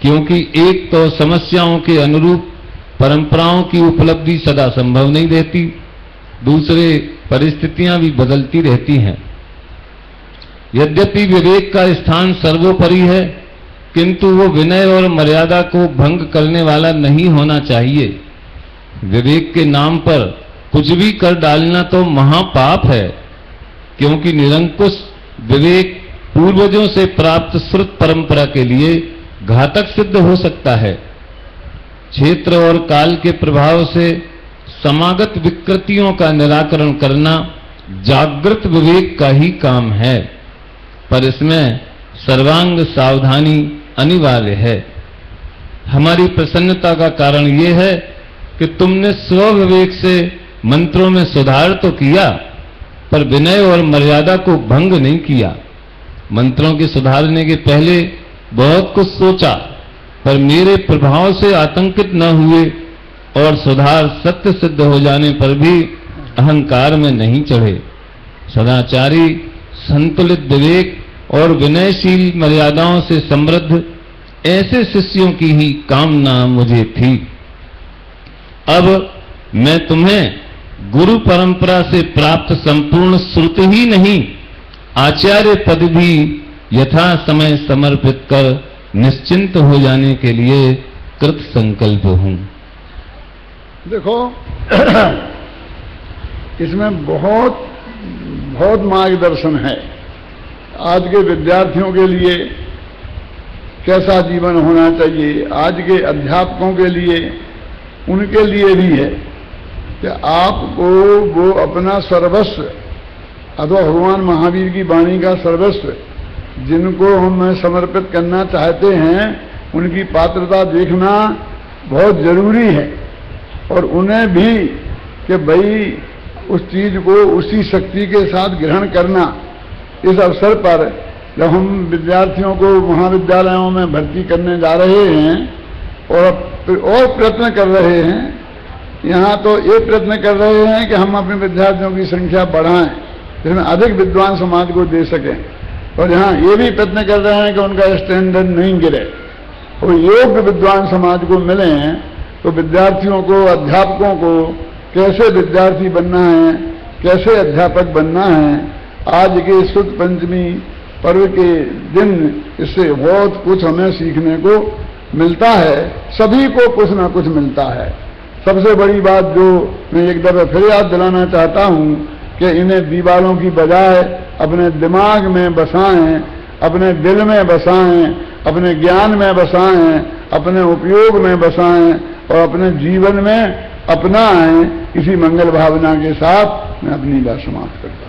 क्योंकि एक तो समस्याओं के अनुरूप परंपराओं की उपलब्धि सदा संभव नहीं रहती, दूसरे परिस्थितियां भी बदलती रहती हैं। यद्यपि विवेक का स्थान सर्वोपरि है, किंतु वो विनय और मर्यादा को भंग करने वाला नहीं होना चाहिए। विवेक के नाम पर कुछ भी कर डालना तो महापाप है, क्योंकि निरंकुश विवेक पूर्वजों से प्राप्त श्रुत परंपरा के लिए घातक सिद्ध हो सकता है। क्षेत्र और काल के प्रभाव से समागत विकृतियों का निराकरण करना जागृत विवेक का ही काम है, पर इसमें सर्वांग सावधानी अनिवार्य है। हमारी प्रसन्नता का कारण यह है कि तुमने स्वविवेक से मंत्रों में सुधार तो किया, पर विनय और मर्यादा को भंग नहीं किया। मंत्रों के सुधारने के पहले बहुत कुछ सोचा, पर मेरे प्रभाव से आतंकित न हुए और सुधार सत्य सिद्ध हो जाने पर भी अहंकार में नहीं चढ़े। सदाचारी, संतुलित विवेक और विनयशील मर्यादाओं से समृद्ध ऐसे शिष्यों की ही कामना मुझे थी। अब मैं तुम्हें गुरु परंपरा से प्राप्त संपूर्ण श्रुति ही नहीं, आचार्य पद भी यथा समय समर्पित कर निश्चिंत हो जाने के लिए कृत संकल्प हूं। देखो इसमें बहुत बहुत मार्गदर्शन है। आज के विद्यार्थियों के लिए कैसा जीवन होना चाहिए, आज के अध्यापकों के लिए, उनके लिए भी है कि आपको वो अपना सर्वस्व अथवा भगवान महावीर की वाणी का सर्वस्व जिनको हम समर्पित करना चाहते हैं, उनकी पात्रता देखना बहुत जरूरी है, और उन्हें भी कि भाई उस चीज को उसी शक्ति के साथ ग्रहण करना। इस अवसर पर जब हम विद्यार्थियों को महाविद्यालयों में भर्ती करने जा रहे हैं और प्रयत्न कर रहे हैं, यहाँ तो ये प्रयत्न कर रहे हैं कि हम अपने विद्यार्थियों की संख्या बढ़ाएं, जिसमें अधिक विद्वान समाज को दे सकें, और यहाँ ये भी प्रयत्न कर रहे हैं कि उनका स्टैंडर्ड नहीं गिरे और योग्य विद्वान समाज को मिले। तो विद्यार्थियों को, अध्यापकों को कैसे विद्यार्थी बनना है, कैसे अध्यापक बनना है, आज के शुद्ध पंचमी पर्व के दिन इससे बहुत कुछ हमें सीखने को मिलता है। सभी को कुछ ना कुछ मिलता है। सबसे बड़ी बात जो मैं एक दफा फिर याद दिलाना चाहता हूं कि इन्हें दीवारों की बजाय अपने दिमाग में बसाएं, अपने दिल में बसाएं, अपने ज्ञान में बसाएं, अपने उपयोग में बसाएं और अपने जीवन में अपनाएं। इसी मंगल भावना के साथ मैं अपनी बात समाप्त करता हूं।